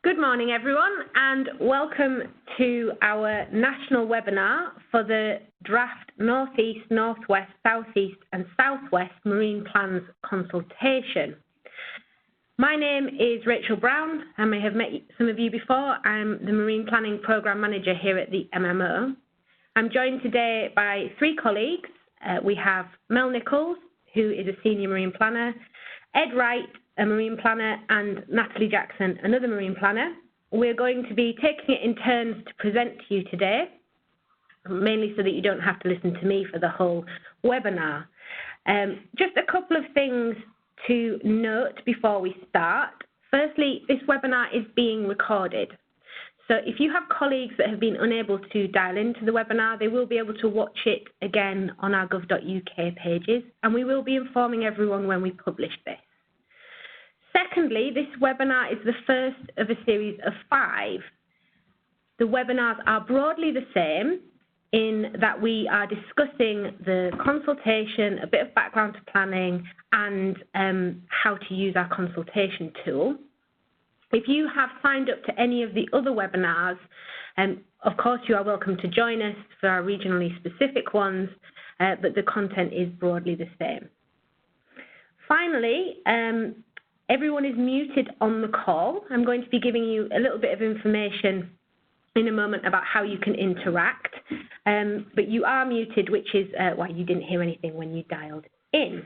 Good morning, everyone, and welcome to our national webinar for the draft Northeast, Northwest, Southeast and Southwest Marine Plans consultation. My name is Rachel Brown. I may have met some of you before. I'm the Marine Planning Programme Manager here at the MMO. I'm joined today by three colleagues. We have Mel Nichols, who is a Senior Marine Planner, Ed Wright, a Marine Planner, and Natalie Jackson, another Marine Planner. We're going to be taking it in turns to present to you today, mainly so that you don't have to listen to me for the whole webinar. Just a couple of things to note before we start. Firstly, this webinar is being recorded. So if you have colleagues that have been unable to dial into the webinar, they will be able to watch it again on our gov.uk pages, and we will be informing everyone when we publish this. Secondly, this webinar is the first of a series of 5. The webinars are broadly the same in that we are discussing the consultation, a bit of background to planning, and how to use our consultation tool. If you have signed up to any of the other webinars, of course you are welcome to join us for our regionally specific ones, but the content is broadly the same. Finally, everyone is muted on the call. I'm going to be giving you a little bit of information in a moment about how you can interact, but you are muted, which is why you didn't hear anything when you dialed in.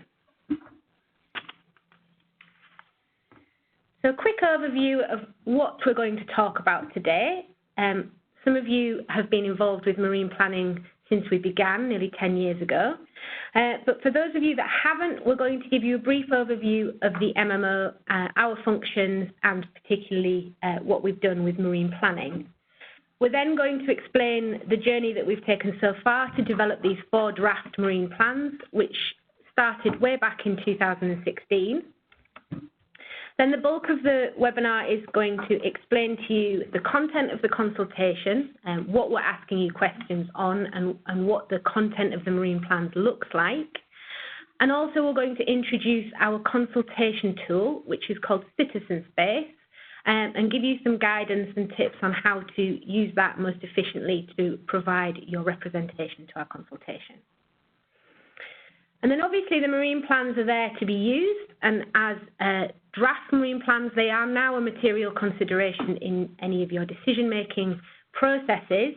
So a quick overview of what we're going to talk about today. Some of you have been involved with marine planning since we began nearly 10 years ago. But for those of you that haven't, we're going to give you a brief overview of the MMO, our functions, and particularly what we've done with marine planning. We're then going to explain the journey that we've taken so far to develop these 4 draft marine plans, which started way back in 2016. Then the bulk of the webinar is going to explain to you the content of the consultation, what we're asking you questions on, and what the content of the marine plans looks like. And also we're going to introduce our consultation tool, which is called Citizen Space, and give you some guidance and tips on how to use that most efficiently to provide your representation to our consultation. And then obviously the marine plans are there to be used, and as draft marine plans, they are now a material consideration in any of your decision-making processes.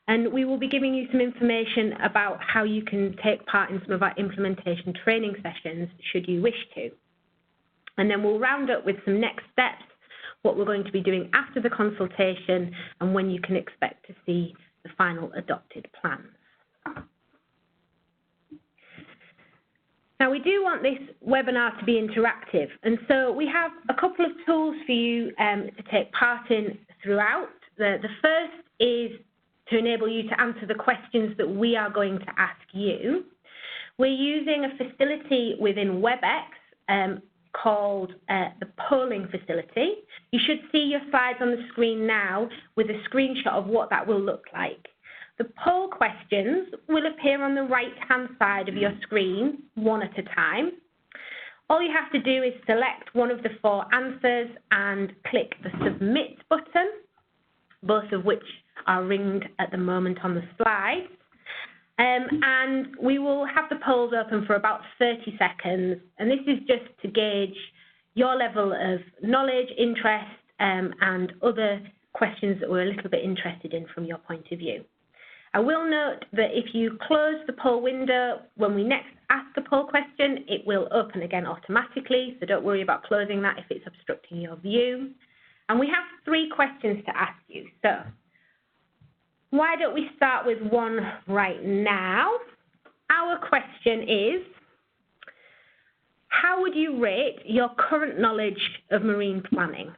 And we will be giving you some information about how you can take part in some of our implementation training sessions, should you wish to. And then we'll round up with some next steps, what we're going to be doing after the consultation, and when you can expect to see the final adopted plans. Now, we do want this webinar to be interactive, and so we have a couple of tools for you to take part in throughout. The first is to enable you to answer the questions that we are going to ask you. We're using a facility within WebEx called the polling facility. You should see your slides on the screen now with a screenshot of what that will look like. The poll questions will appear on the right-hand side of your screen, one at a time. All you have to do is select one of the 4 answers and click the Submit button, both of which are ringed at the moment on the slides. And we will have the polls open for about 30 seconds, and this is just to gauge your level of knowledge, interest, and other questions that we're a little bit interested in from your point of view. I will note that if you close the poll window, when we next ask the poll question, it will open again automatically, so don't worry about closing that if it's obstructing your view. And we have 3 questions to ask you. So why don't we start with one right now? Our question is, how would you rate your current knowledge of marine planning?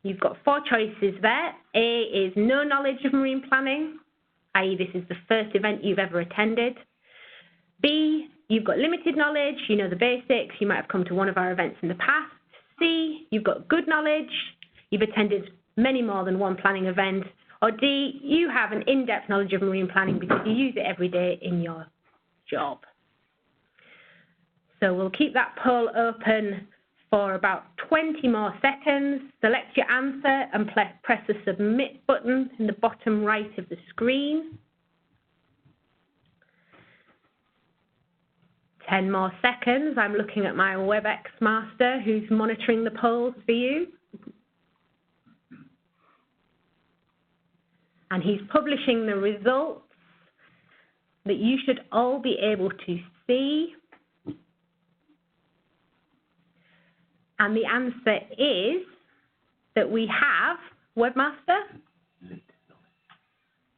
You've got 4 choices there. A is no knowledge of marine planning, i.e. this is the first event you've ever attended. B, you've got limited knowledge, you know the basics, you might have come to one of our events in the past. C, you've got good knowledge, you've attended many more than one planning event. Or D, you have an in-depth knowledge of marine planning because you use it every day in your job. So we'll keep that poll open for about 20 more seconds. Select your answer and press the submit button in the bottom right of the screen. 10 more seconds. I'm looking at my WebEx master who's monitoring the polls for you. And he's publishing the results that you should all be able to see. And the answer is that we have, Webmaster?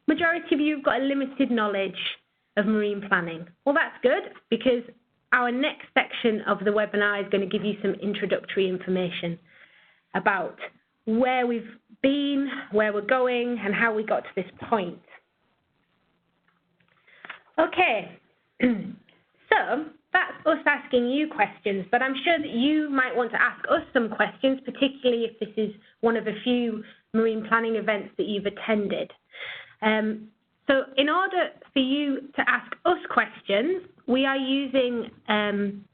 Majority of you have got a limited knowledge of marine planning. Well, that's good, because our next section of the webinar is going to give you some introductory information about where we've been, where we're going, and how we got to this point. Okay, so that's us asking you questions, but I'm sure that you might want to ask us some questions, particularly if this is one of a few marine planning events that you've attended. So in order for you to ask us questions, we are using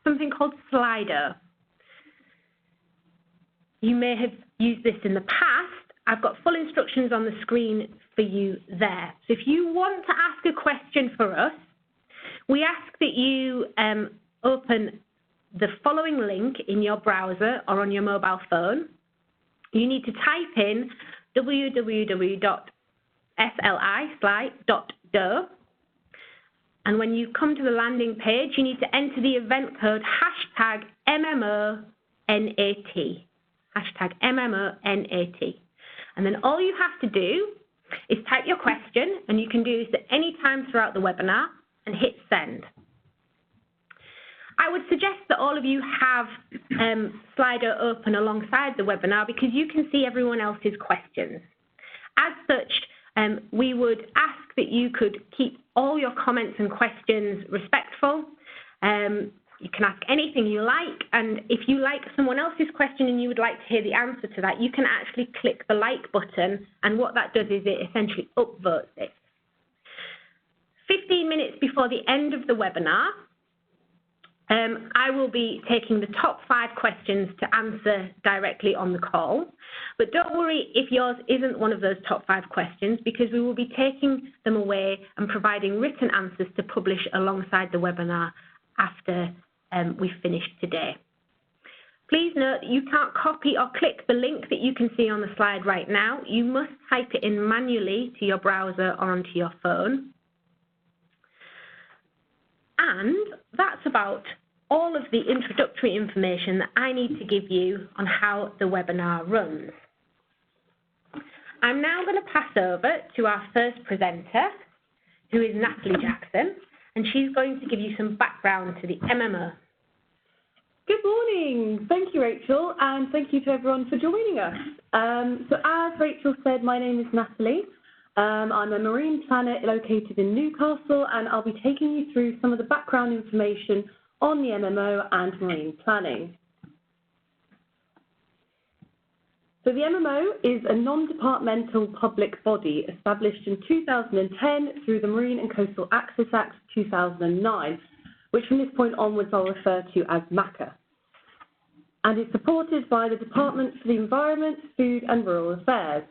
something called Slido. You may have used this in the past. I've got full instructions on the screen for you there. So if you want to ask a question for us, we ask that you open the following link in your browser or on your mobile phone. You need to type in www.sli.do, and when you come to the landing page, you need to enter the event code #MMONAT, #MMONAT. And then all you have to do is type your question, and you can do this at any time throughout the webinar, and hit send. I would suggest that all of you have Slido open alongside the webinar, because you can see everyone else's questions. As such, we would ask that you could keep all your comments and questions respectful. You can ask anything you like, and if you like someone else's question and you would like to hear the answer to that, you can actually click the like button, and what that does is it essentially upvotes it. 15 minutes before the end of the webinar, I will be taking the top 5 questions to answer directly on the call. But don't worry if yours isn't one of those top 5 questions, because we will be taking them away and providing written answers to publish alongside the webinar after we've finished today. Please note that you can't copy or click the link that you can see on the slide right now. You must type it in manually to your browser or onto your phone. And that's about all of the introductory information that I need to give you on how the webinar runs. I'm now going to pass over to our first presenter, who is Natalie Jackson, and she's going to give you some background to the MMO. Good morning. Thank you, Rachel, and thank you to everyone for joining us. So as Rachel said, my name is Natalie. I'm a marine planner located in Newcastle, and I'll be taking you through some of the background information on the MMO and marine planning. So the MMO is a non-departmental public body established in 2010 through the Marine and Coastal Access Act 2009, which from this point onwards I'll refer to as MACA, and is supported by the Department for the Environment, Food and Rural Affairs.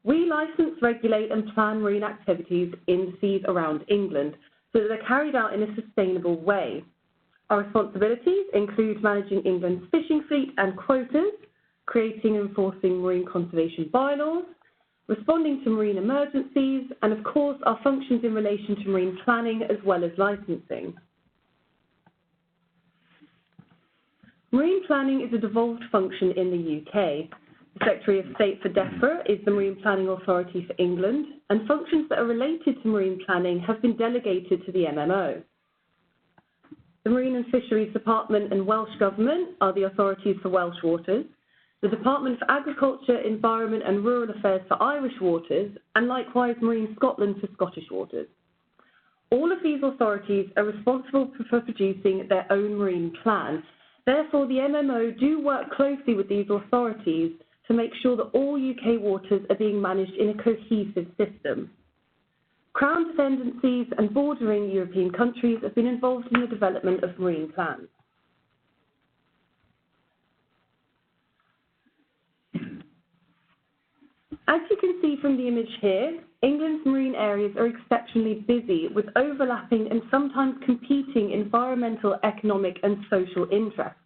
We license, regulate and plan marine activities in the seas around England so that they're carried out in a sustainable way. Our responsibilities include managing England's fishing fleet and quotas, creating and enforcing marine conservation bylaws, responding to marine emergencies, and of course our functions in relation to marine planning as well as licensing. Marine planning is a devolved function in the UK. The Secretary of State for DEFRA is the Marine Planning Authority for England, and functions that are related to marine planning have been delegated to the MMO. The Marine and Fisheries Department and Welsh Government are the authorities for Welsh waters, the Department for Agriculture, Environment and Rural Affairs for Irish waters, and likewise Marine Scotland for Scottish waters. All of these authorities are responsible for producing their own marine plan. Therefore, the MMO do work closely with these authorities to make sure that all UK waters are being managed in a cohesive system. Crown dependencies and bordering European countries have been involved in the development of marine plans. As you can see from the image here, England's marine areas are exceptionally busy with overlapping and sometimes competing environmental, economic and social interests.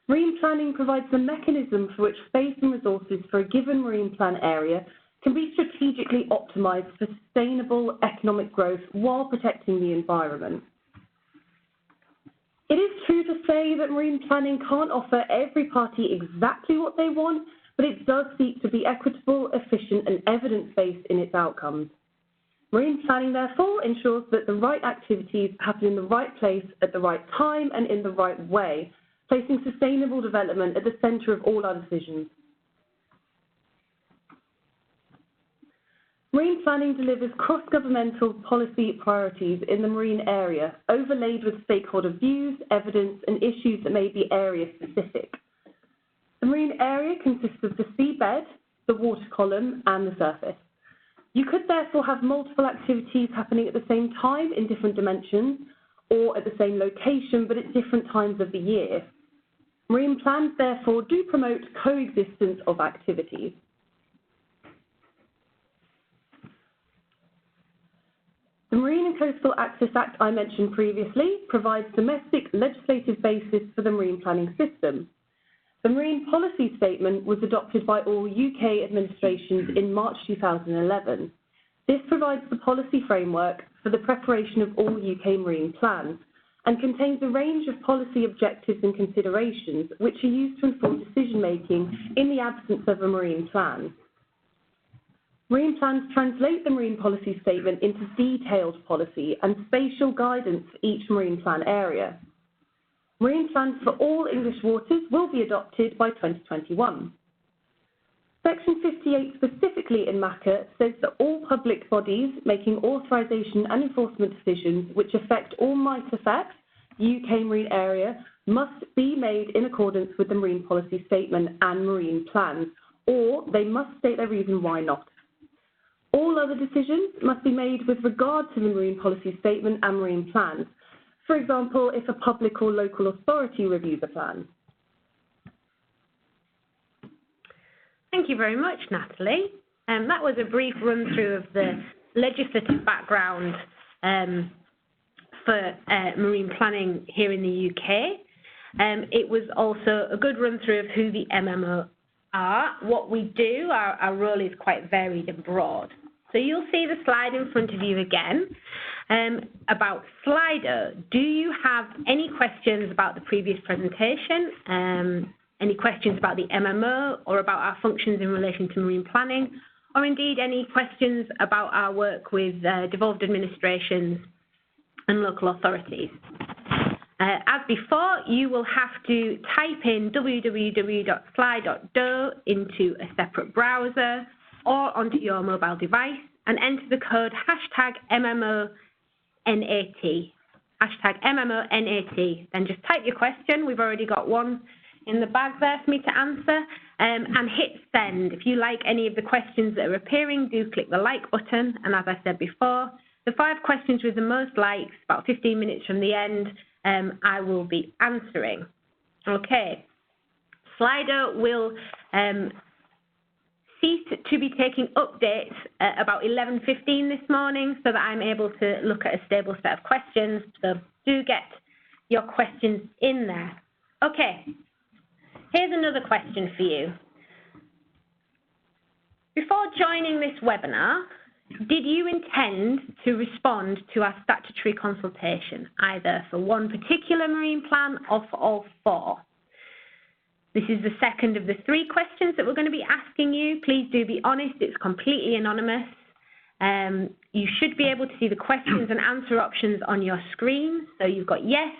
Marine planning provides a mechanism for which space and resources for a given marine plan area can be strategically optimised for sustainable economic growth while protecting the environment. It is true to say that marine planning can't offer every party exactly what they want, but it does seek to be equitable, efficient and evidence-based in its outcomes. Marine planning, therefore, ensures that the right activities happen in the right place at the right time and in the right way, placing sustainable development at the centre of all our decisions. Marine planning delivers cross-governmental policy priorities in the marine area, overlaid with stakeholder views, evidence and issues that may be area-specific. The marine area consists of the seabed, the water column and the surface. You could therefore have multiple activities happening at the same time in different dimensions or at the same location but at different times of the year. Marine plans therefore do promote coexistence of activities. The Marine and Coastal Access Act I mentioned previously provides domestic legislative basis for the marine planning system. The Marine Policy Statement was adopted by all UK administrations in March 2011. This provides the policy framework for the preparation of all UK marine plans and contains a range of policy objectives and considerations which are used to inform decision-making in the absence of a marine plan. Marine plans translate the Marine Policy Statement into detailed policy and spatial guidance for each marine plan area. Marine plans for all English waters will be adopted by 2021. Section 58 specifically in MACA says that all public bodies making authorisation and enforcement decisions which affect or might affect the UK marine area must be made in accordance with the Marine Policy Statement and marine plans, or they must state their reason why not. All other decisions must be made with regard to the Marine Policy Statement and marine plans. For example, if a public or local authority reviews a plan. Thank you very much, Natalie. That was a brief run-through of the legislative background for marine planning here in the UK. It was also a good run-through of who the MMO are. What we do, our role is quite varied and broad. So you'll see the slide in front of you again about Slido. Do you have any questions about the previous presentation? Any questions about the MMO or about our functions in relation to marine planning, or indeed any questions about our work with devolved administrations and local authorities? As before, you will have to type in www.sly.do into a separate browser or onto your mobile device and enter the code #MMONAT. #MMONAT. Then just type your question. We've already got one in the bag there for me to answer, and hit send. If you like any of the questions that are appearing, do click the like button. And as I said before, the 5 questions with the most likes, about 15 minutes from the end, I will be answering. Okay, Slido will cease to be taking updates at about 11:15 this morning so that I'm able to look at a stable set of questions. So do get your questions in there. Okay. Here's another question for you. Before joining this webinar, did you intend to respond to our statutory consultation, either for one particular marine plan or for all 4? This is the second of the 3 questions that we're going to be asking you. Please do be honest, it's completely anonymous. You should be able to see the questions and answer options on your screen. So you've got yes,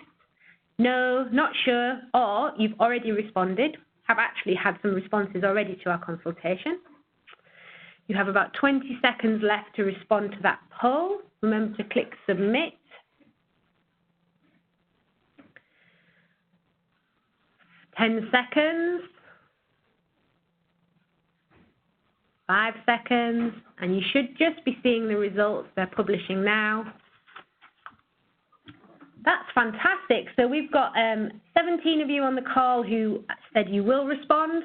no, not sure, or you've already responded, have actually had some responses already to our consultation. You have about 20 seconds left to respond to that poll. Remember to click submit. Ten seconds. 5 seconds. And you should just be seeing the results they're publishing now. That's fantastic. So we've got 17 of you on the call who said you will respond,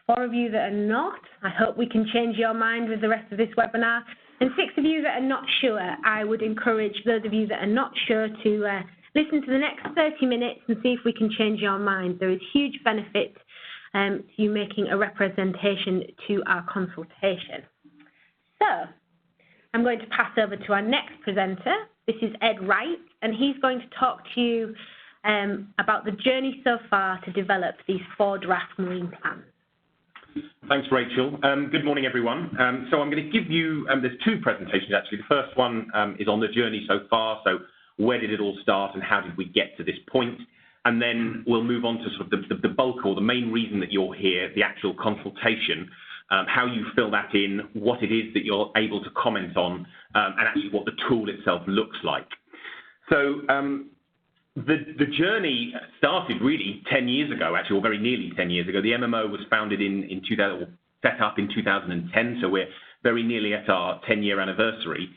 4 of you that are not. I hope we can change your mind with the rest of this webinar. And 6 of you that are not sure, I would encourage those of you that are not sure to listen to the next 30 minutes and see if we can change your mind. There is huge benefit to you making a representation to our consultation. So, I'm going to pass over to our next presenter. This is Ed Wright, and he's going to talk to you about the journey so far to develop these 4 draft marine plans. Thanks, Rachel. Good morning, everyone. So I'm going to give you, there's 2 presentations actually. The first one is on the journey so far, so where did it all start and how did we get to this point? And then we'll move on to sort of the bulk or the main reason that you're here, the actual consultation, how you fill that in, what it is that you're able to comment on, and actually what the tool itself looks like. So the journey started really 10 years ago, actually, or very nearly 10 years ago. The MMO was founded in 2000, or set up in 2010, so we're very nearly at our 10-year anniversary.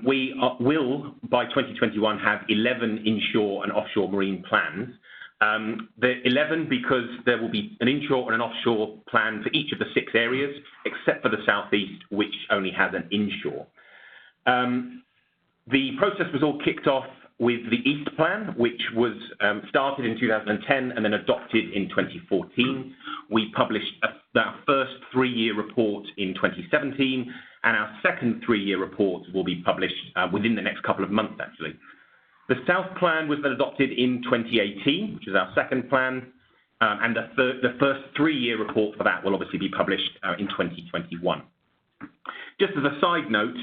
We will, by 2021, have 11 inshore and offshore marine plans. The 11 because there will be an inshore and an offshore plan for each of the 6 areas, except for the southeast, which only has an inshore. The process was all kicked off with the East Plan, which was started in 2010 and then adopted in 2014. We published our first 3-year report in 2017, and our second 3-year report will be published within the next couple of months, actually. The South Plan was then adopted in 2018, which is our second plan, and the first 3-year report for that will obviously be published in 2021. Just as a side note,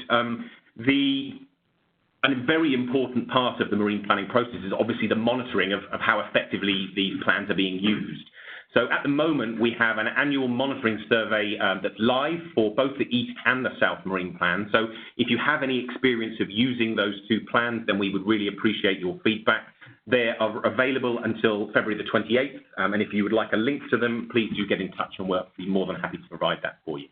a very important part of the marine planning process is obviously the monitoring of how effectively these plans are being used. So at the moment, we have an annual monitoring survey that's live for both the East and the South marine plan. So if you have any experience of using those 2 plans, then we would really appreciate your feedback. They are available until February the 28th, and if you would like a link to them, please do get in touch and we'll be more than happy to provide that for you.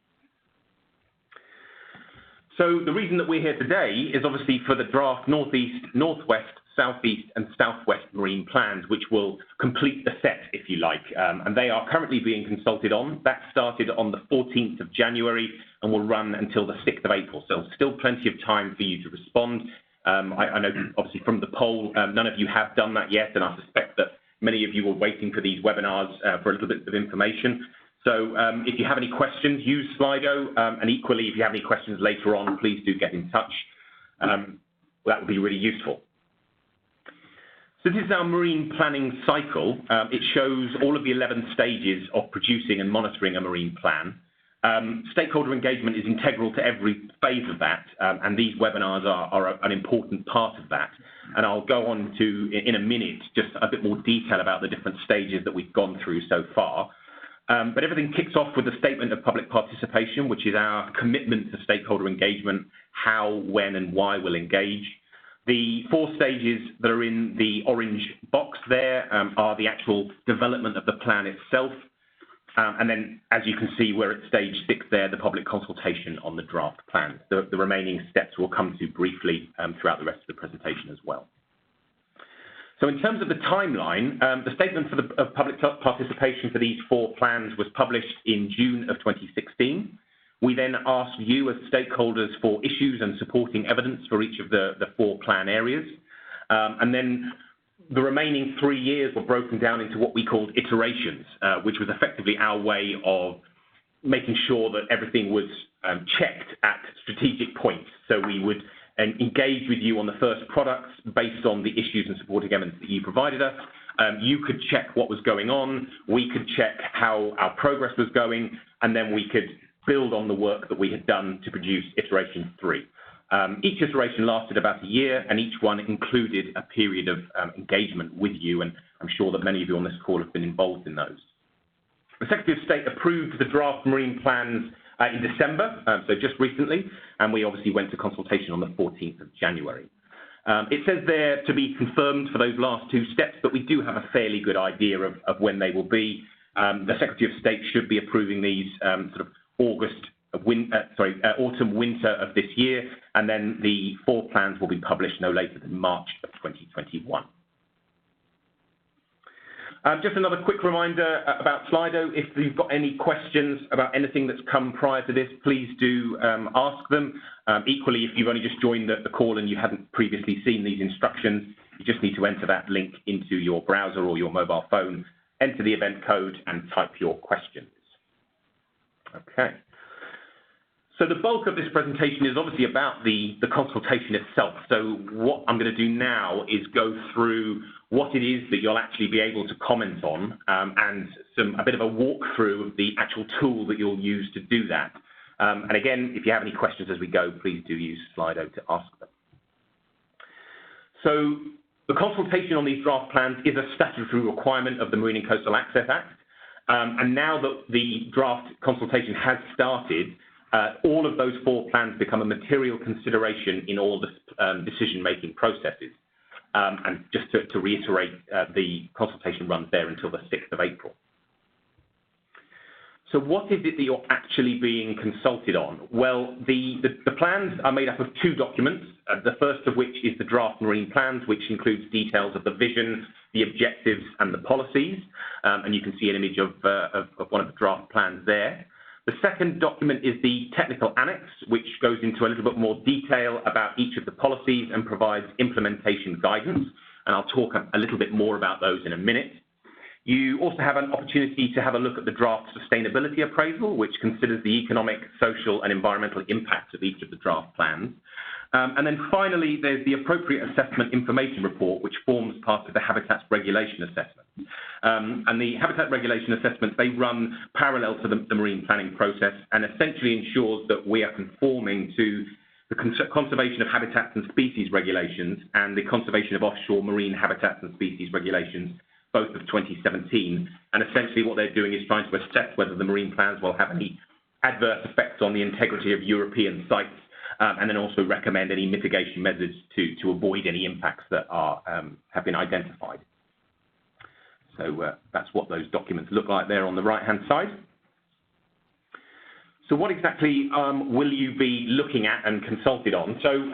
So the reason that we're here today is obviously for the draft Northeast, Northwest, Southeast and Southwest marine plans, which will complete the set, if you like, and they are currently being consulted on. That started on the 14th of January and will run until the 6th of April, so still plenty of time for you to respond. I know, obviously, from the poll, none of you have done that yet, and I suspect that many of you were waiting for these webinars for a little bit of information. So if you have any questions, use Slido, and equally, if you have any questions later on, please do get in touch. That would be really useful. So this is our marine planning cycle. It shows all of the 11 stages of producing and monitoring a marine plan. Stakeholder engagement is integral to every phase of that, and these webinars are an important part of that. And I'll go on to, in a minute, just a bit more detail about the different stages that we've gone through so far. But everything kicks off with a statement of public participation, which is our commitment to stakeholder engagement, how, when, and why we'll engage. The 4 stages that are in the orange box there are the actual development of the plan itself. And then, as you can see, we're at stage 6 there, the public consultation on the draft plan. The remaining steps we'll come to briefly throughout the rest of the presentation as well. So in terms of the timeline, the statement of public participation for these 4 plans was published in June of 2016. We then asked you as stakeholders for issues and supporting evidence for each of the 4 plan areas. And then the remaining 3 years were broken down into what we called iterations, which was effectively our way of making sure that everything was checked at strategic points. So we would engage with you on the first products based on the issues and supporting evidence that you provided us. You could check what was going on, we could check how our progress was going, and then we could build on the work that we had done to produce iteration 3. Each iteration lasted about a year, and each one included a period of engagement with you, and I'm sure that many of you on this call have been involved in those. The Secretary of State approved the draft marine plans in December, so just recently, and we obviously went to consultation on the 14th of January. It says there to be confirmed for those last 2 steps, but we do have a fairly good idea of when they will be. The Secretary of State should be approving these sort of autumn, winter of this year, and then the 4 plans will be published no later than March of 2021. Just another quick reminder about Slido. If you've got any questions about anything that's come prior to this, please do ask them. Equally, if you've only just joined the call and you hadn't previously seen these instructions, you just need to enter that link into your browser or your mobile phone, enter the event code, and type your questions. Okay. So the bulk of this presentation is obviously about the consultation itself. So what I'm going to do now is go through what it is that you'll actually be able to comment on and a bit of a walkthrough of the actual tool that you'll use to do that. And again, if you have any questions as we go, please do use Slido to ask them. So the consultation on these draft plans is a statutory requirement of the Marine and Coastal Access Act. And now that the draft consultation has started, all of those 4 plans become a material consideration in all the decision-making processes. And just to reiterate, the consultation runs there until the 6th of April. So what is it that you're actually being consulted on? Well, the plans are made up of 2 documents, the first of which is the draft marine plans, which includes details of the vision, the objectives, and the policies. And you can see an image of one of the draft plans there. The second document is the technical annex, which goes into a little bit more detail about each of the policies and provides implementation guidance. And I'll talk a little bit more about those in a minute. You also have an opportunity to have a look at the draft sustainability appraisal, which considers the economic, social, and environmental impacts of each of the draft plans. And then finally, there's the appropriate assessment information report, which forms part of the Habitats Regulation Assessment. And the Habitat Regulation Assessments, they run parallel to the marine planning process and essentially ensures that we are conforming to the Conservation of Habitats and Species regulations and the Conservation of Offshore Marine Habitats and Species regulations, both of 2017. And essentially what they're doing is trying to assess whether the marine plans will have any adverse effects on the integrity of European sites, and then also recommend any mitigation measures to avoid any impacts that have been identified. So that's what those documents look like there on the right-hand side. So what exactly will you be looking at and consulted on? So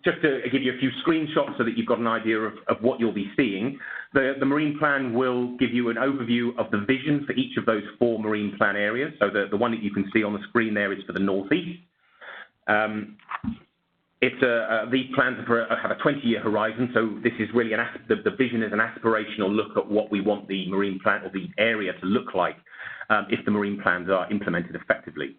just to give you a few screenshots so that you've got an idea of what you'll be seeing, the marine plan will give you an overview of the vision for each of those 4 marine plan areas. So the one that you can see on the screen there is for the northeast. These plans have a 20-year horizon, so this is really the vision is an aspirational look at what we want the marine plan or the area to look like if the marine plans are implemented effectively.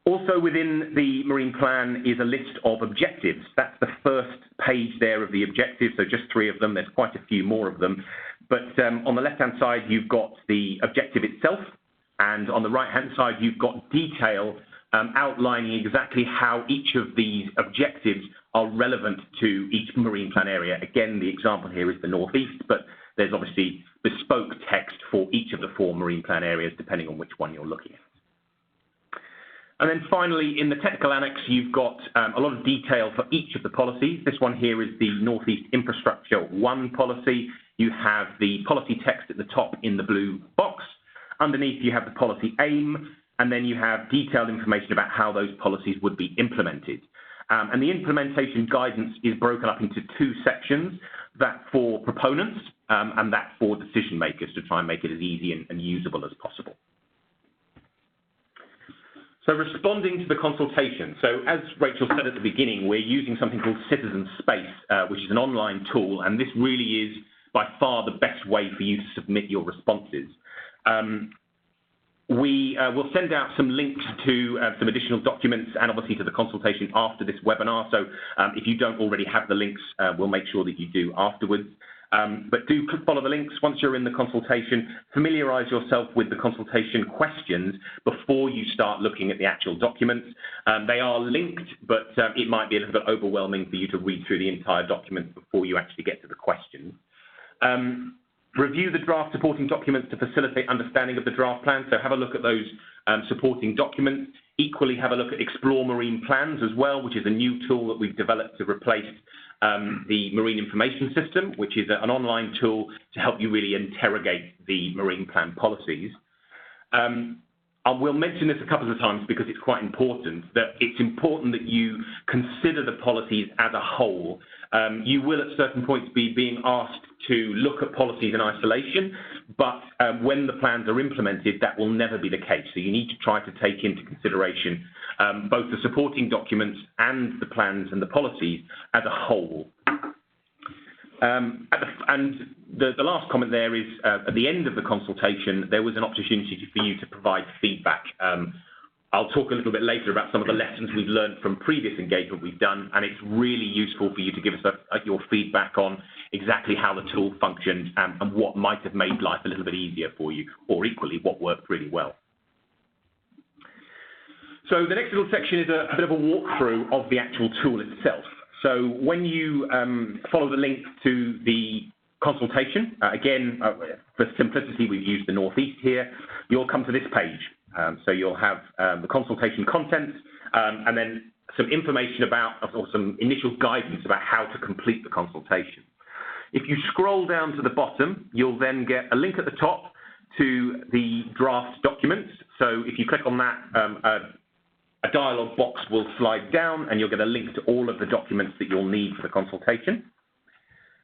Also within the marine plan is a list of objectives. That's the first page there of the objectives, so just 3 of them. There's quite a few more of them. But on the left-hand side, you've got the objective itself, and on the right-hand side, you've got detail outlining exactly how each of these objectives are relevant to each marine plan area. Again, the example here is the northeast, but there's obviously bespoke text for each of the 4 marine plan areas, depending on which one you're looking at. And then finally, in the technical annex, you've got a lot of detail for each of the policies. This one here is the Northeast Infrastructure 1 policy. You have the policy text at the top in the blue box. Underneath, you have the policy aim, and then you have detailed information about how those policies would be implemented. And the implementation guidance is broken up into 2 sections, that for proponents and that for decision makers, to try and make it as easy and usable as possible. So responding to the consultation. So as Rachel said at the beginning, we're using something called Citizen Space, which is an online tool, and this really is by far the best way for you to submit your responses. We will send out some links to some additional documents and obviously to the consultation after this webinar. So if you don't already have the links, we'll make sure that you do afterwards. But do follow the links once you're in the consultation. Familiarise yourself with the consultation questions before you start looking at the actual documents. They are linked, but it might be a little bit overwhelming for you to read through the entire document before you actually get to the questions. Review the draft supporting documents to facilitate understanding of the draft plan. So have a look at those supporting documents. Equally, have a look at Explore Marine Plans as well, which is a new tool that we've developed to replace the Marine Information System, which is an online tool to help you really interrogate the marine plan policies. We'll mention this a couple of times because it's quite important, that it's important that you consider the policies as a whole. You will at certain points be being asked to look at policies in isolation, but when the plans are implemented, that will never be the case. So you need to try to take into consideration both the supporting documents and the plans and the policies as a whole. And the last comment there is, at the end of the consultation, there was an opportunity for you to provide feedback. I'll talk a little bit later about some of the lessons we've learned from previous engagement we've done, and it's really useful for you to give us your feedback on exactly how the tool functioned and what might have made life a little bit easier for you, or equally, what worked really well. So the next little section is a bit of a walkthrough of the actual tool itself. So when you follow the link to the consultation, again, for simplicity, we've used the Northeast here, you'll come to this page. So you'll have the consultation contents and then some information about, or some initial guidance about how to complete the consultation. If you scroll down to the bottom, you'll then get a link at the top to the draft documents. So if you click on that, a dialog box will slide down and you'll get a link to all of the documents that you'll need for the consultation.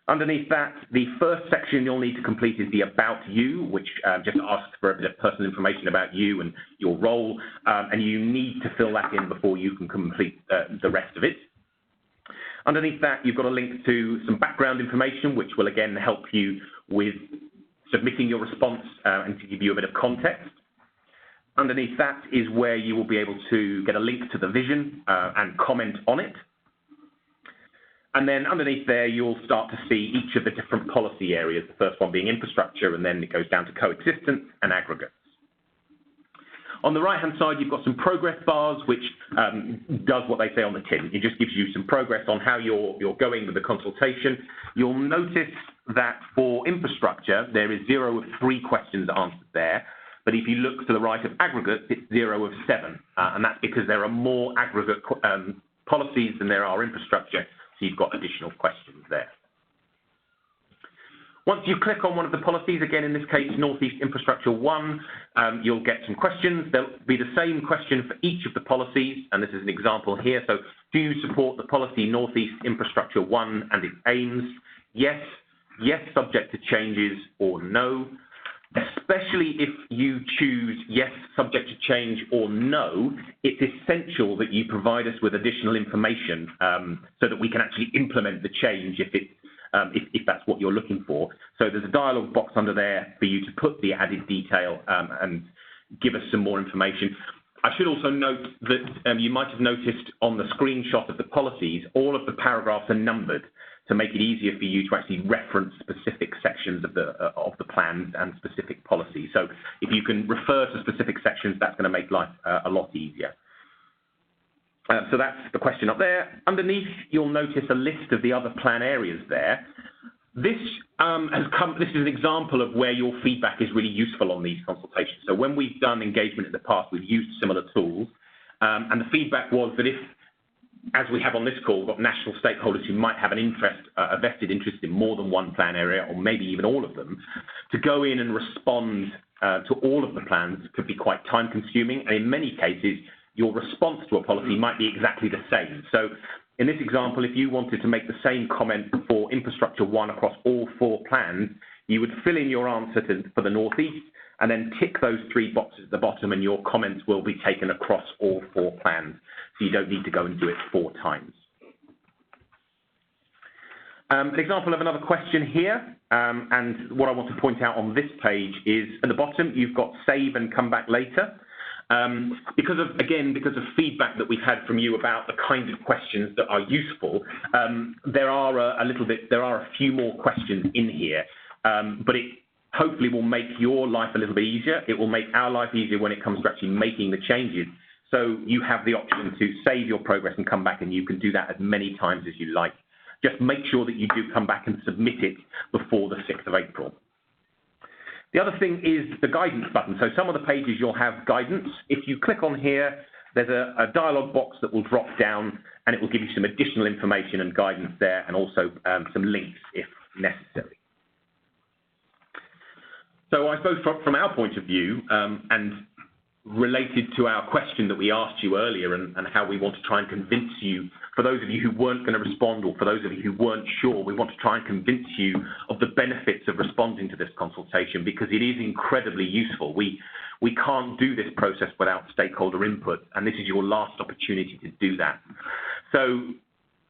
Underneath that, the first section you'll need to complete is the About You, which just asks for a bit of personal information about you and your role, and you need to fill that in before you can complete the rest of it. Underneath that, you've got a link to some background information, which will again help you with submitting your response and to give you a bit of context. Underneath that is where you will be able to get a link to the vision and comment on it. And then underneath there, you'll start to see each of the different policy areas, the first one being infrastructure, and then it goes down to coexistence and aggregates. On the right-hand side, you've got some progress bars, which does what they say on the tin. It just gives you some progress on how you're going with the consultation. You'll notice that for infrastructure, there is 0 of 3 questions answered there. But if you look to the right of aggregates, it's 0 of 7. And that's because there are more aggregate policies than there are infrastructure. So you've got additional questions there. Once you click on one of the policies, again in this case Northeast Infrastructure 1, you'll get some questions. There'll be the same question for each of the policies, and this is an example here. So do you support the policy Northeast Infrastructure 1 and its aims? Yes, yes subject to changes, or no. Especially if you choose yes, subject to change, or no, it's essential that you provide us with additional information so that we can actually implement the change if that's what you're looking for. So there's a dialog box under there for you to put the added detail and give us some more information. I should also note that you might have noticed on the screenshot of the policies, all of the paragraphs are numbered to make it easier for you to actually reference specific sections of the plans and specific policies. So if you can refer to specific sections, that's going to make life a lot easier. So that's the question up there. Underneath, you'll notice a list of the other plan areas there. This this is an example of where your feedback is really useful on these consultations. So when we've done engagement in the past, we've used similar tools, and the feedback was that if, as we have on this call, we've got national stakeholders who might have an interest, a vested interest in more than one plan area, or maybe even all of them, to go in and respond to all of the plans could be quite time-consuming, and in many cases, your response to a policy might be exactly the same. So in this example, if you wanted to make the same comment for Infrastructure 1 across all 4 plans, you would fill in your answer for the Northeast, and then tick those 3 boxes at the bottom, and your comments will be taken across all 4 plans. So you don't need to go and do it 4 times. An example of another question here, and what I want to point out on this page is at the bottom, you've got save and come back later. Because of feedback that we've had from you about the kind of questions that are useful, there are a few more questions in here, but it hopefully will make your life a little bit easier. It will make our life easier when it comes to actually making the changes. So you have the option to save your progress and come back, and you can do that as many times as you like. Just make sure that you do come back and submit it before the 6th of April. The other thing is the guidance button. So some of the pages you'll have guidance. If you click on here, there's a dialog box that will drop down, and it will give you some additional information and guidance there, and also some links if necessary. So I suppose from our point of view, and related to our question that we asked you earlier and how we want to try and convince you, for those of you who weren't going to respond or for those of you who weren't sure, we want to try and convince you of the benefits of responding to this consultation because it is incredibly useful. We can't do this process without stakeholder input, and this is your last opportunity to do that. So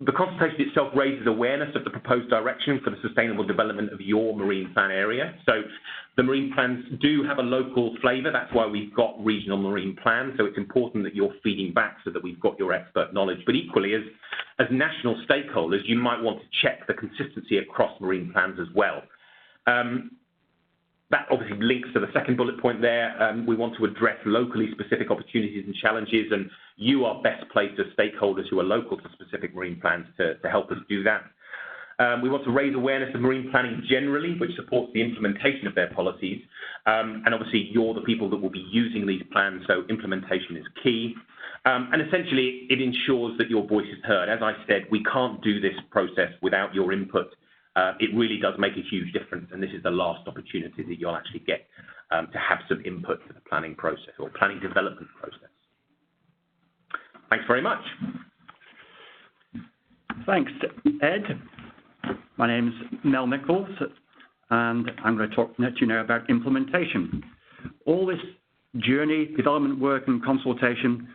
the consultation itself raises awareness of the proposed direction for the sustainable development of your marine plan area. So the marine plans do have a local flavour. That's why we've got regional marine plans. So it's important that you're feeding back so that we've got your expert knowledge. But equally, as national stakeholders, you might want to check the consistency across marine plans as well. That obviously links to the second bullet point there. We want to address locally specific opportunities and challenges, and you are best placed as stakeholders who are local to specific marine plans to help us do that. We want to raise awareness of marine planning generally, which supports the implementation of their policies. And obviously, you're the people that will be using these plans, so implementation is key. And essentially, it ensures that your voice is heard. As I said, we can't do this process without your input. It really does make a huge difference, and this is the last opportunity that you'll actually get to have some input to the planning process or planning development process. Thanks very much. Thanks, Ed. My name is Mel Nichols, and I'm going to talk to you now about implementation. All this journey, development work and consultation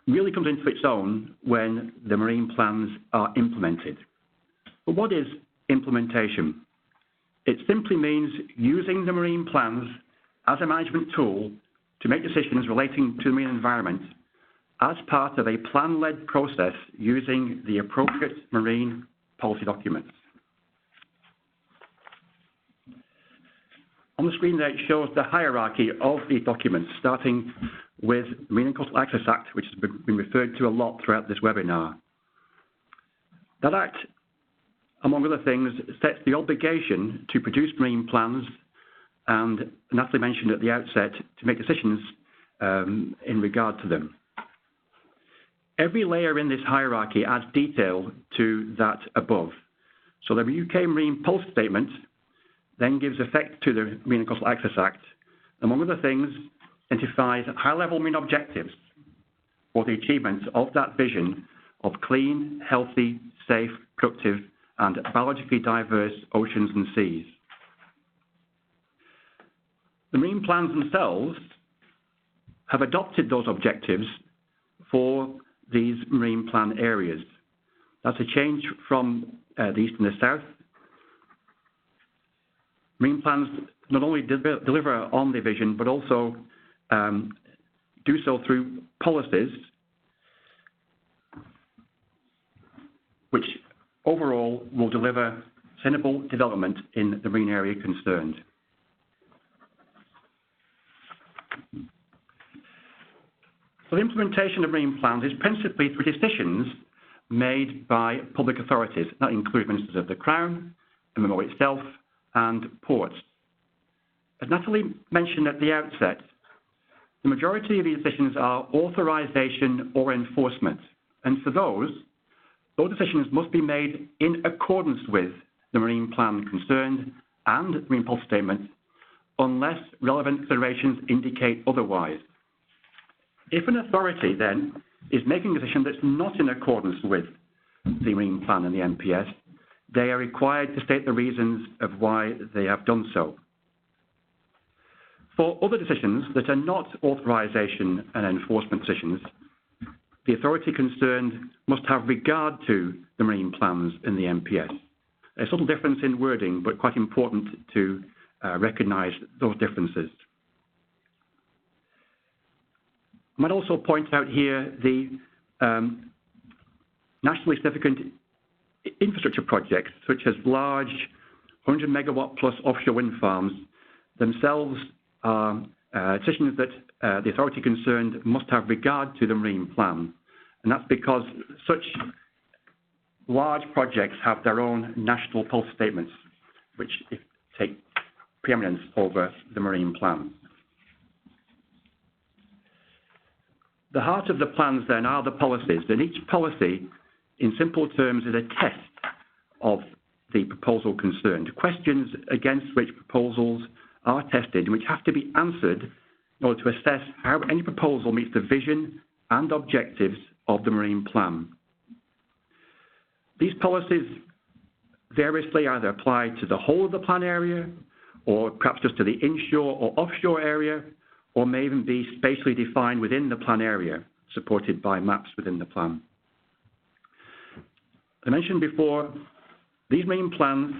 really comes into its own when the marine plans are implemented. But what is implementation? It simply means using the marine plans as a management tool to make decisions relating to the marine environment as part of a plan-led process using the appropriate marine policy documents. On the screen there, it shows the hierarchy of these documents, starting with the Marine and Coastal Access Act, which has been referred to a lot throughout this webinar. That Act, among other things, sets the obligation to produce marine plans and Natalie mentioned at the outset to make decisions in regard to them. Every layer in this hierarchy adds detail to that above. So the UK Marine Policy Statement then gives effect to the Marine and Coastal Access Act, among other things, identifies high-level marine objectives for the achievement of that vision of clean, healthy, safe, productive, and biologically diverse oceans and seas. The marine plans themselves have adopted those objectives for these marine plan areas. That's a change from the east and the south. Marine plans not only deliver on the vision, but also do so through policies which overall will deliver sustainable development in the marine area concerned. So the implementation of marine plans is principally through decisions made by public authorities. That includes ministers of the Crown, MMO itself, and ports. As Natalie mentioned at the outset, the majority of these decisions are authorization or enforcement. And for those decisions must be made in accordance with the marine plan concerned and the Marine Policy Statement, unless relevant considerations indicate otherwise. If an authority then is making a decision that's not in accordance with the marine plan and the MPS, they are required to state the reasons of why they have done so. For other decisions that are not authorization and enforcement decisions, the authority concerned must have regard to the marine plans in the MPS. A subtle difference in wording, but quite important to recognize those differences. I might also point out here the nationally significant infrastructure projects, such as large 100 megawatt plus offshore wind farms, themselves are decisions that the authority concerned must have regard to the marine plan. And that's because such large projects have their own national policy statements, which take preeminence over the marine plan. The heart of the plans then are the policies, and each policy, in simple terms, is a test of the proposal concerned. Questions against which proposals are tested, which have to be answered in order to assess how any proposal meets the vision and objectives of the marine plan. These policies variously either apply to the whole of the plan area, or perhaps just to the inshore or offshore area, or may even be spatially defined within the plan area, supported by maps within the plan. As I mentioned before, these marine plans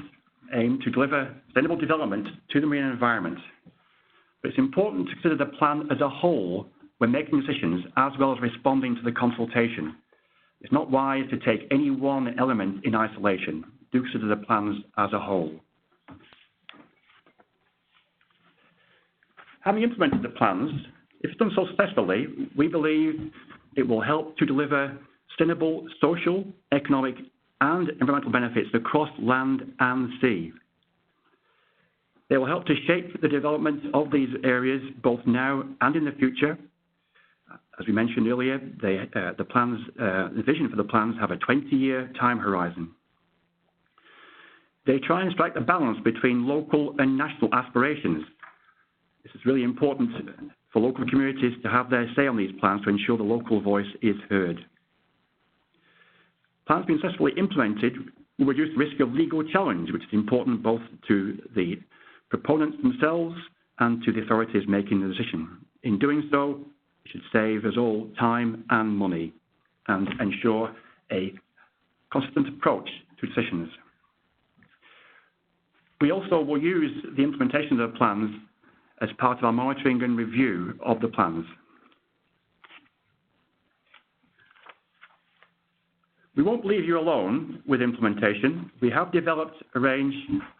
aim to deliver sustainable development to the marine environment. But it's important to consider the plan as a whole when making decisions, as well as responding to the consultation. It's not wise to take any one element in isolation. Do consider the plans as a whole. Having implemented the plans, if it's done so successfully, we believe it will help to deliver sustainable social, economic, and environmental benefits across land and sea. They will help to shape the development of these areas both now and in the future. As we mentioned earlier, the vision for the plans have a 20-year time horizon. They try and strike a balance between local and national aspirations. This is really important for local communities to have their say on these plans to ensure the local voice is heard. Plans being successfully implemented will reduce the risk of legal challenge, which is important both to the proponents themselves and to the authorities making the decision. In doing so, it should save us all time and money and ensure a consistent approach to decisions. We also will use the implementation of the plans as part of our monitoring and review of the plans. We won't leave you alone with implementation. We have developed a range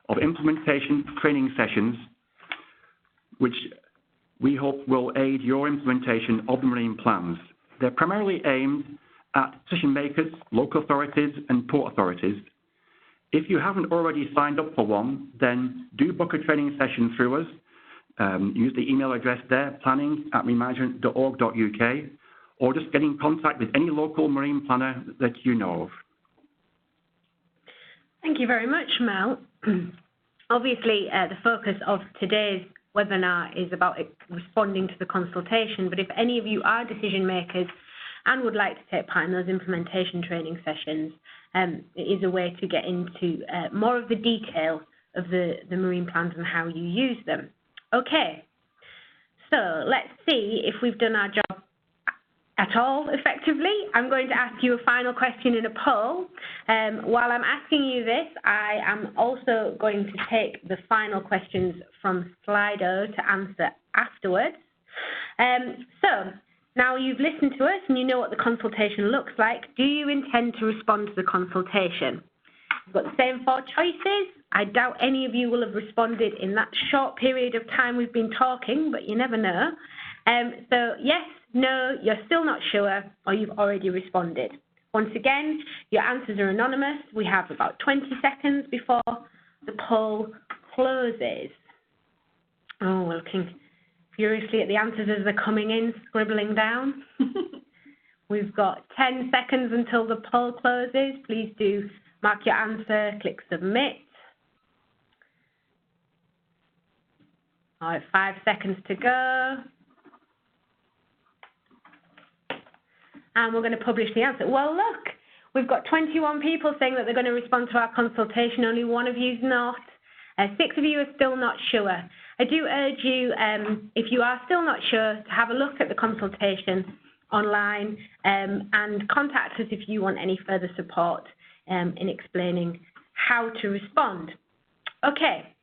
of implementation training sessions which we hope will aid your implementation of the marine plans. They're primarily aimed at decision makers, local authorities and port authorities. If you haven't already signed up for one, then do book a training session through us. Use the email address there, planning@marinemanagement.org.uk, or just get in contact with any local marine planner that you know of. Thank you very much, Mel. Obviously, the focus of today's webinar is about responding to the consultation, but if any of you are decision makers and would like to take part in those implementation training sessions, it is a way to get into more of the detail of the marine plans and how you use them. Okay, so let's see if we've done our job at all effectively. I'm going to ask you a final question in a poll. While I'm asking you this, I am also going to take the final questions from Slido to answer afterwards. So now you've listened to us and you know what the consultation looks like. Do you intend to respond to the consultation? You've got the same 4 choices. I doubt any of you will have responded in that short period of time we've been talking, but you never know. So yes, no, you're still not sure, or you've already responded. Once again, your answers are anonymous. We have about 20 seconds before the poll closes. Oh, we're looking furiously at the answers as they're coming in, scribbling down. We've got 10 seconds until the poll closes. Please do mark your answer, click submit. All right, 5 seconds to go. And we're going to publish the answer. Well, look, we've got 21 people saying that they're going to respond to our consultation. Only 1 of you's not. 6 of you are still not sure. I do urge you, if you are still not sure, to have a look at the consultation online and contact us if you want any further support in explaining how to respond. Okay,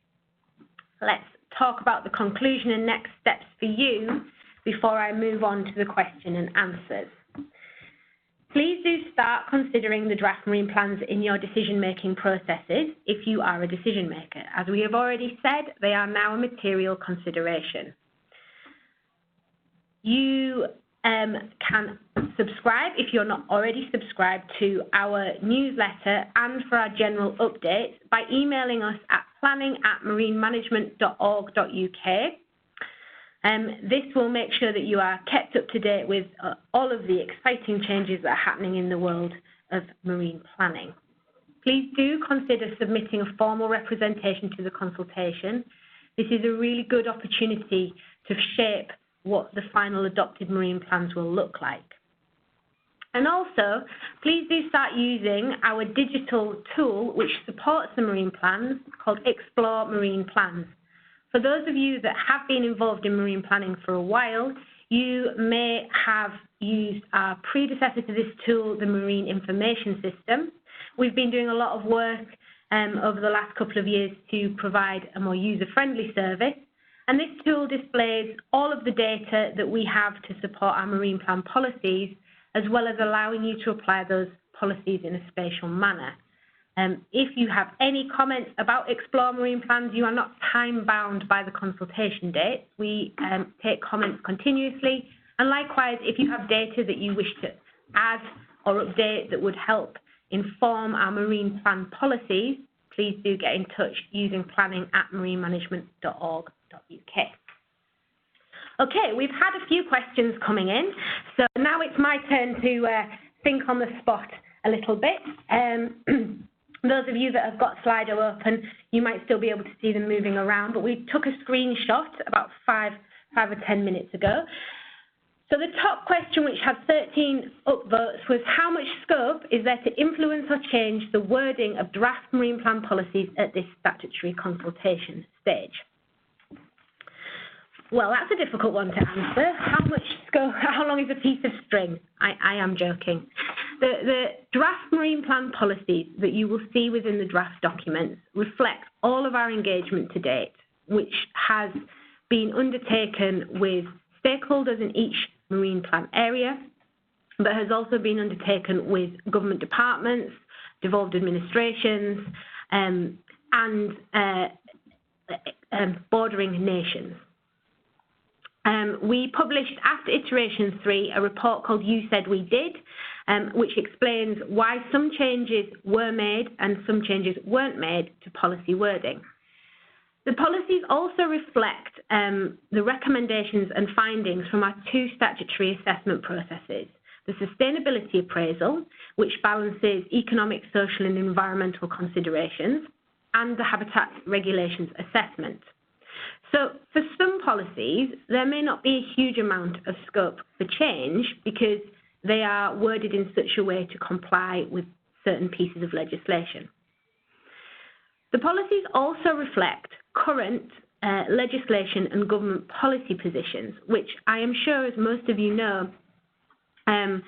let's talk about the conclusion and next steps for you before I move on to the question and answers. Please do start considering the draft marine plans in your decision-making processes if you are a decision maker. As we have already said, they are now a material consideration. You can subscribe, if you're not already subscribed, to our newsletter and for our general updates by emailing us at planning@marinemanagement.org.uk. This will make sure that you are kept up to date with all of the exciting changes that are happening in the world of marine planning. Please do consider submitting a formal representation to the consultation. This is a really good opportunity to shape what the final adopted marine plans will look like. And also, please do start using our digital tool which supports the marine plans called Explore Marine Plans. For those of you that have been involved in marine planning for a while, you may have used our predecessor to this tool, the Marine Information System. We've been doing a lot of work over the last couple of years to provide a more user-friendly service. And this tool displays all of the data that we have to support our marine plan policies, as well as allowing you to apply those policies in a spatial manner. If you have any comments about Explore Marine Plans, you are not time-bound by the consultation dates. We take comments continuously. And likewise, if you have data that you wish to add or update that would help inform our marine plan policies, please do get in touch using planning@marinemanagement.org.uk. Okay, we've had a few questions coming in, so now it's my turn to think on the spot a little bit. Those of you that have got Slido open, you might still be able to see them moving around, but we took a screenshot about five or 10 minutes ago. So the top question, which had 13 upvotes, was how much scope is there to influence or change the wording of draft marine plan policies at this statutory consultation stage? Well, that's a difficult one to answer. How much scope, how long is a piece of string? I am joking. The draft marine plan policies that you will see within the draft documents reflect all of our engagement to date, which has been undertaken with stakeholders in each marine plan area, but has also been undertaken with government departments, devolved administrations, and bordering nations. We published, after iteration 3, a report called You Said We Did, which explains why some changes were made and some changes weren't made to policy wording. The policies also reflect the recommendations and findings from our 2 statutory assessment processes, the sustainability appraisal, which balances economic, social and environmental considerations, and the habitat regulations assessment. So for some policies, there may not be a huge amount of scope for change because they are worded in such a way to comply with certain pieces of legislation. The policies also reflect current legislation and government policy positions, which I am sure, as most of you know, are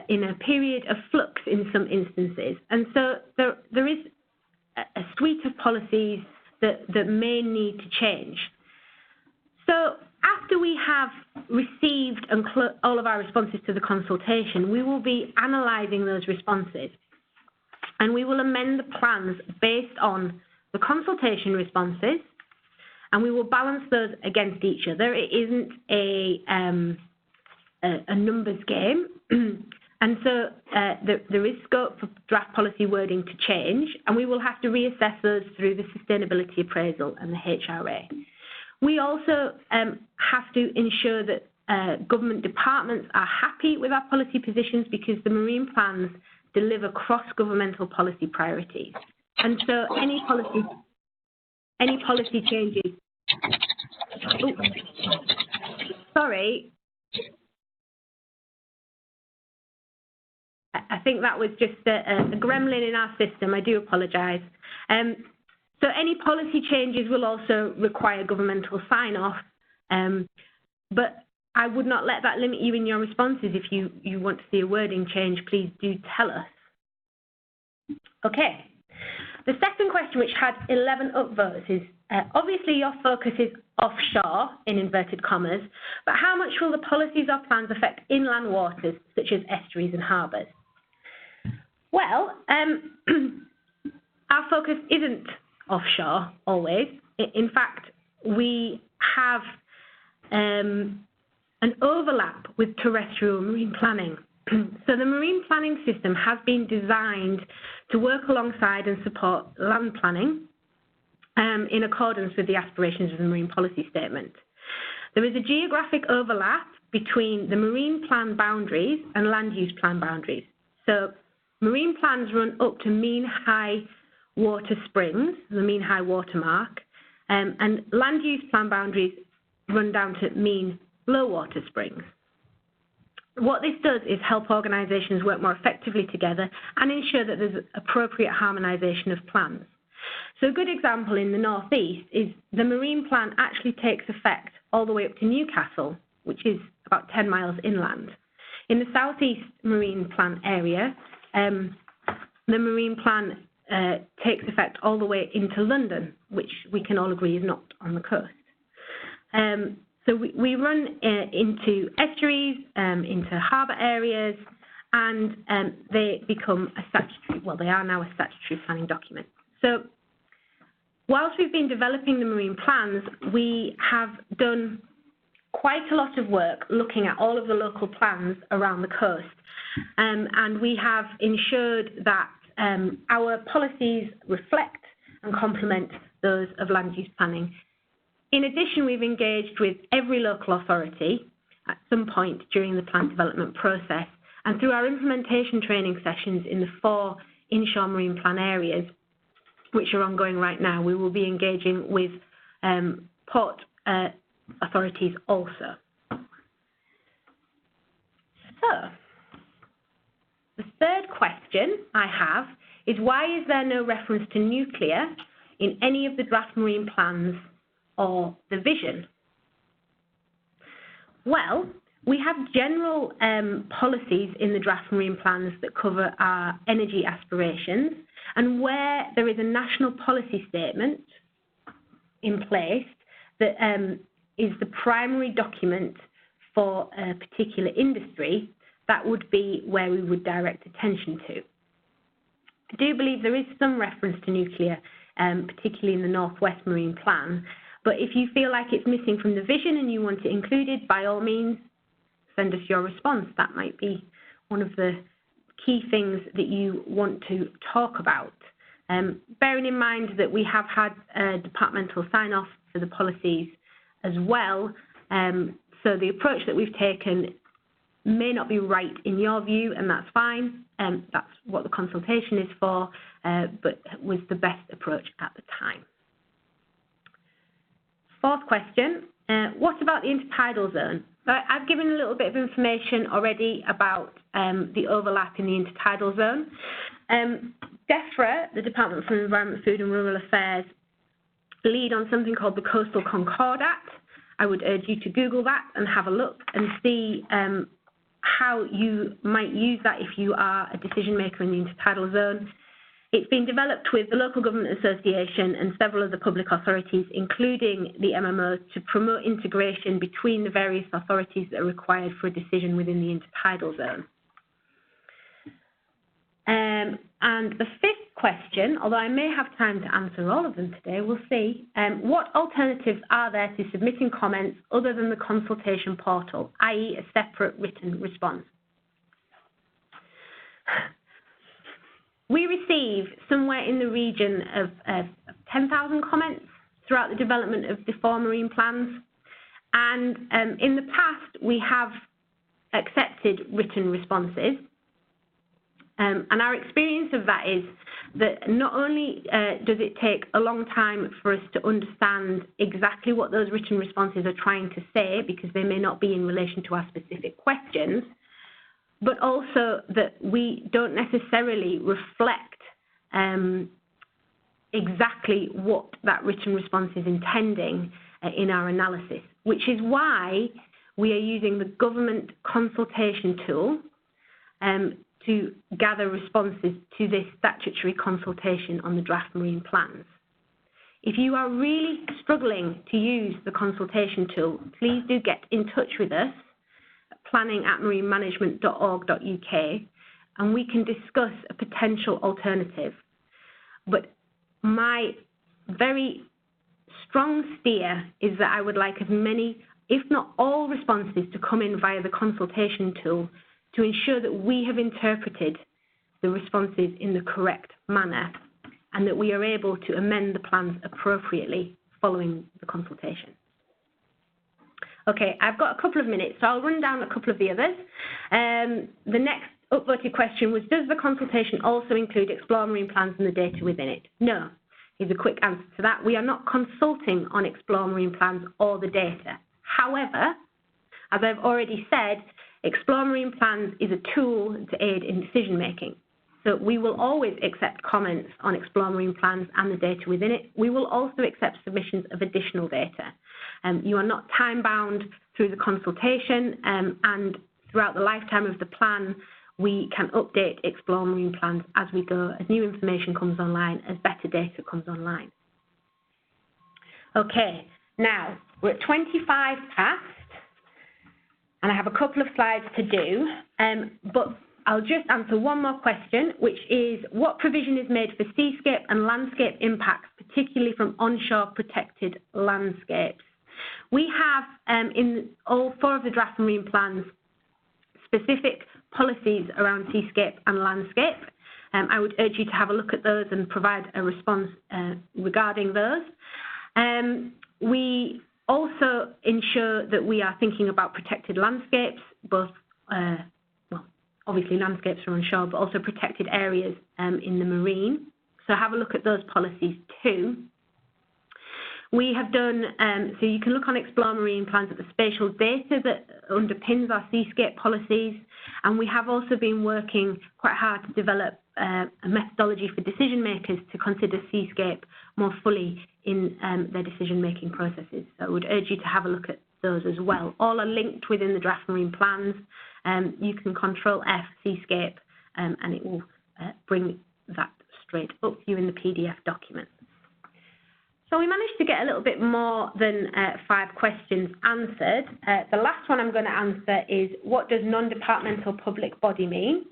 in a period of flux in some instances. And so there is a suite of policies that may need to change. So after we have received all of our responses to the consultation, we will be analysing those responses, and we will amend the plans based on the consultation responses, and we will balance those against each other. It isn't a numbers game. And so there is scope for draft policy wording to change, and we will have to reassess those through the sustainability appraisal and the HRA. We also have to ensure that government departments are happy with our policy positions because the marine plans deliver cross-governmental policy priorities. And so any policy changes. Oh, sorry. I think that was just a gremlin in our system. I do apologise. So any policy changes will also require governmental sign-off, but I would not let that limit you in your responses. If you want to see a wording change, please do tell us. Okay. The second question, which had 11 upvotes, is obviously your focus is offshore, in inverted commas, but how much will the policies or plans affect inland waters, such as estuaries and harbours? Well, our focus isn't offshore always. In fact, we have an overlap with terrestrial marine planning. So the marine planning system has been designed to work alongside and support land planning in accordance with the aspirations of the Marine Policy Statement. There is a geographic overlap between the marine plan boundaries and land use plan boundaries. So marine plans run up to mean high water springs, the mean high water mark, and land use plan boundaries run down to mean low water springs. What this does is help organisations work more effectively together and ensure that there's appropriate harmonisation of plans. So a good example in the North East is the marine plan actually takes effect all the way up to Newcastle, which is about 10 miles inland. In the South East marine plan area, the marine plan takes effect all the way into London, which we can all agree is not on the coast. So we run into estuaries, into harbour areas, and they become a statutory, well, they are now a statutory planning document. So whilst we've been developing the marine plans, we have done quite a lot of work looking at all of the local plans around the coast, and we have ensured that our policies reflect and complement those of land use planning. In addition, we've engaged with every local authority at some point during the plan development process, and through our implementation training sessions in the 4 inshore marine plan areas, which are ongoing right now, we will be engaging with port authorities also. So, the third question I have is, why is there no reference to nuclear in any of the draft marine plans or the vision? Well, we have general policies in the draft marine plans that cover our energy aspirations, and where there is a national policy statement in place that is the primary document for a particular industry, that would be where we would direct attention to. I do believe there is some reference to nuclear, particularly in the Northwest Marine Plan, but if you feel like it's missing from the vision and you want it included, by all means, send us your response. That might be one of the key things that you want to talk about. Bearing in mind that we have had departmental sign-off for the policies as well, so the approach that we've taken may not be right in your view, and that's fine. That's what the consultation is for, but was the best approach at the time. Fourth question, what about the intertidal zone? So I've given a little bit of information already about the overlap in the intertidal zone. DEFRA, the Department for Environment, Food and Rural Affairs, lead on something called the Coastal Concordat. I would urge you to Google that and have a look and see how you might use that if you are a decision maker in the intertidal zone. It's been developed with the Local Government Association and several other public authorities, including the MMOs, to promote integration between the various authorities that are required for a decision within the intertidal zone. And the fifth question, although I may have time to answer all of them today, we'll see. What alternatives are there to submitting comments other than the consultation portal, i.e. a separate written response? We receive somewhere in the region of 10,000 comments throughout the development of the 4 marine plans. And in the past, we have accepted written responses. And our experience of that is that not only does it take a long time for us to understand exactly what those written responses are trying to say, because they may not be in relation to our specific questions, but also that we don't necessarily reflect exactly what that written response is intending in our analysis, which is why we are using the government consultation tool to gather responses to this statutory consultation on the draft marine plans. If you are really struggling to use the consultation tool, please do get in touch with us at planning@marinemanagement.org.uk, and we can discuss a potential alternative. But my very strong steer is that I would like as many, if not all, responses to come in via the consultation tool to ensure that we have interpreted the responses in the correct manner and that we are able to amend the plans appropriately following the consultation. Okay, I've got a couple of minutes, so I'll run down a couple of the others. The next upvoted question was, does the consultation also include Explore Marine plans and the data within it? No, is a quick answer to that. We are not consulting on Explore Marine plans or the data. However, as I've already said, Explore Marine Plans is a tool to aid in decision making. So we will always accept comments on Explore Marine Plans and the data within it. We will also accept submissions of additional data. You are not time-bound through the consultation, and throughout the lifetime of the plan, we can update Explore Marine Plans as we go, as new information comes online, as better data comes online. Okay, now we're at 25 past, and I have a couple of slides to do, but I'll just answer one more question, which is what provision is made for seascape and landscape impacts, particularly from onshore protected landscapes? We have, in all 4 of the draft marine plans, specific policies around seascape and landscape. I would urge you to have a look at those and provide a response regarding those. We also ensure that we are thinking about protected landscapes, both, well, obviously landscapes are onshore, but also protected areas in the marine. So have a look at those policies too. We have done, so you can look on Explore Marine Plans at the spatial data that underpins our seascape policies, and we have also been working quite hard to develop a methodology for decision makers to consider seascape more fully in their decision-making processes. So I would urge you to have a look at those as well. All are linked within the draft marine plans. You can Control F seascape, and it will bring that straight up to you in the PDF document. So we managed to get a little bit more than 5 questions answered. The last one I'm going to answer is, what does non-departmental public body mean?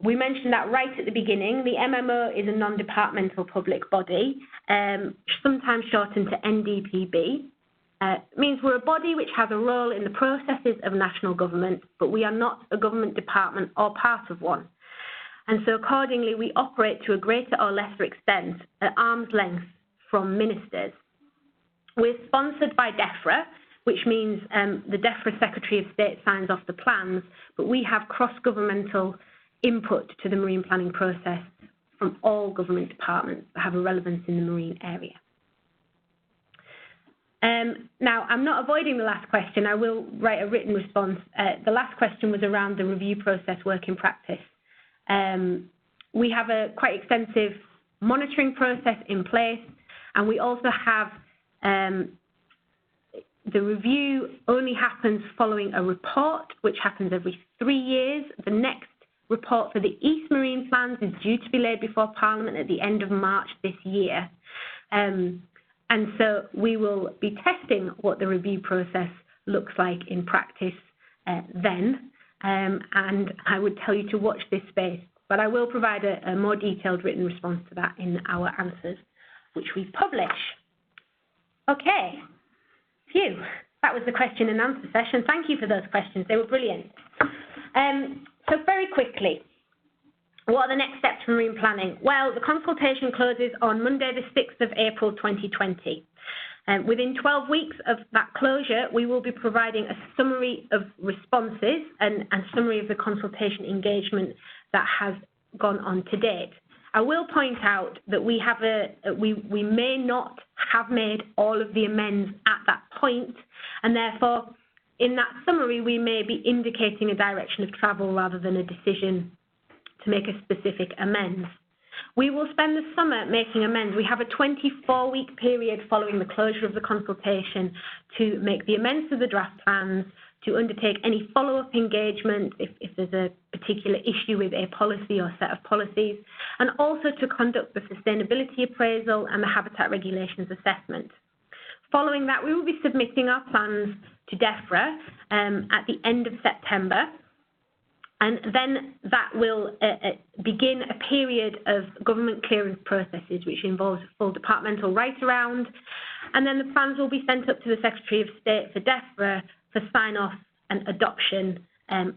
We mentioned that right at the beginning. The MMO is a non-departmental public body, sometimes shortened to NDPB. It means we're a body which has a role in the processes of national government, but we are not a government department or part of one. And so accordingly, we operate to a greater or lesser extent at arm's length from ministers. We're sponsored by DEFRA, which means the DEFRA Secretary of State signs off the plans, but we have cross-governmental input to the marine planning process from all government departments that have a relevance in the marine area. Now, I'm not avoiding the last question. I will write a written response. The last question was around the review process work in practice. We have a quite extensive monitoring process in place, and we also have the review only happens following a report, which happens every 3 years. The next report for the East Marine Plans is due to be laid before Parliament at the end of March this year. And so we will be testing what the review process looks like in practice then. And I would tell you to watch this space, but I will provide a more detailed written response to that in our answers, which we publish. Okay, phew, that was the question and answer session. Thank you for those questions, they were brilliant. So very quickly, what are the next steps for marine planning? Well, the consultation closes on Monday the 6th of April 2020. Within 12 weeks of that closure, we will be providing a summary of responses and summary of the consultation engagement that has gone on to date. I will point out that we may not have made all of the amends at that point, and therefore, in that summary, we may be indicating a direction of travel rather than a decision to make a specific amends. We will spend the summer making amends. We have a 24-week period following the closure of the consultation to make the amends to the draft plans, to undertake any follow-up engagement if there's a particular issue with a policy or set of policies, and also to conduct the sustainability appraisal and the habitat regulations assessment. Following that, we will be submitting our plans to DEFRA at the end of September. And then that will begin a period of government clearance processes, which involves a full departmental write-around. And then the plans will be sent up to the Secretary of State for DEFRA for sign-off and adoption,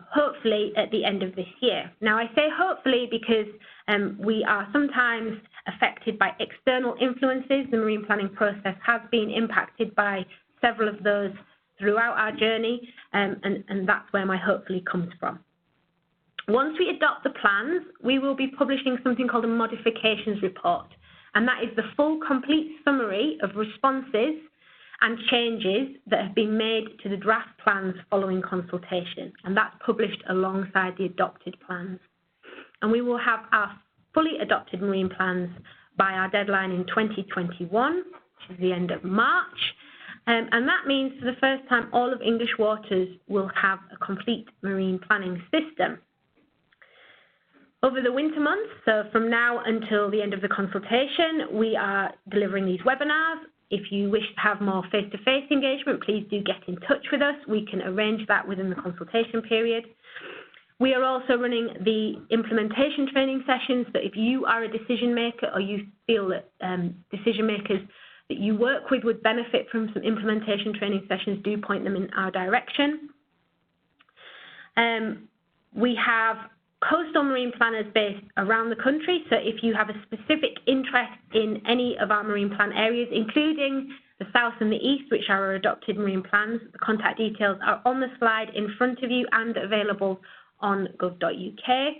hopefully at the end of this year. Now, I say hopefully because we are sometimes affected by external influences. The marine planning process has been impacted by several of those throughout our journey, and that's where my hopefully comes from. Once we adopt the plans, we will be publishing something called a modifications report, and that is the full, complete summary of responses and changes that have been made to the draft plans following consultation, and that's published alongside the adopted plans. And we will have our fully adopted marine plans by our deadline in 2021, which is the end of March. And that means for the first time, all of English waters will have a complete marine planning system. Over the winter months, so from now until the end of the consultation, we are delivering these webinars. If you wish to have more face-to-face engagement, please do get in touch with us. We can arrange that within the consultation period. We are also running the implementation training sessions, so if you are a decision maker or you feel that decision makers that you work with would benefit from some implementation training sessions, do point them in our direction. We have coastal marine planners based around the country, so if you have a specific interest in any of our marine plan areas, including the south and the east, which are our adopted marine plans, the contact details are on the slide in front of you and available on gov.uk.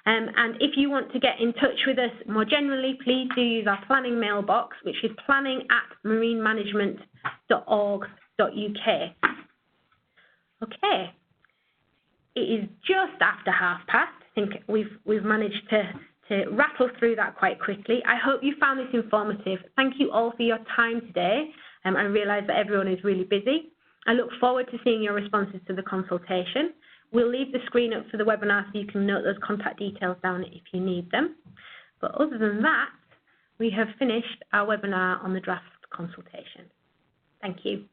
And if you want to get in touch with us more generally, please do use our planning mailbox, which is planning@marinemanagement.org.uk. Okay, it is just after 50:30. I think we've managed to rattle through that quite quickly. I hope you found this informative. Thank you all for your time today. I realise that everyone is really busy. I look forward to seeing your responses to the consultation. We'll leave the screen up for the webinar so you can note those contact details down if you need them. But other than that, we have finished our webinar on the draft consultation. Thank you.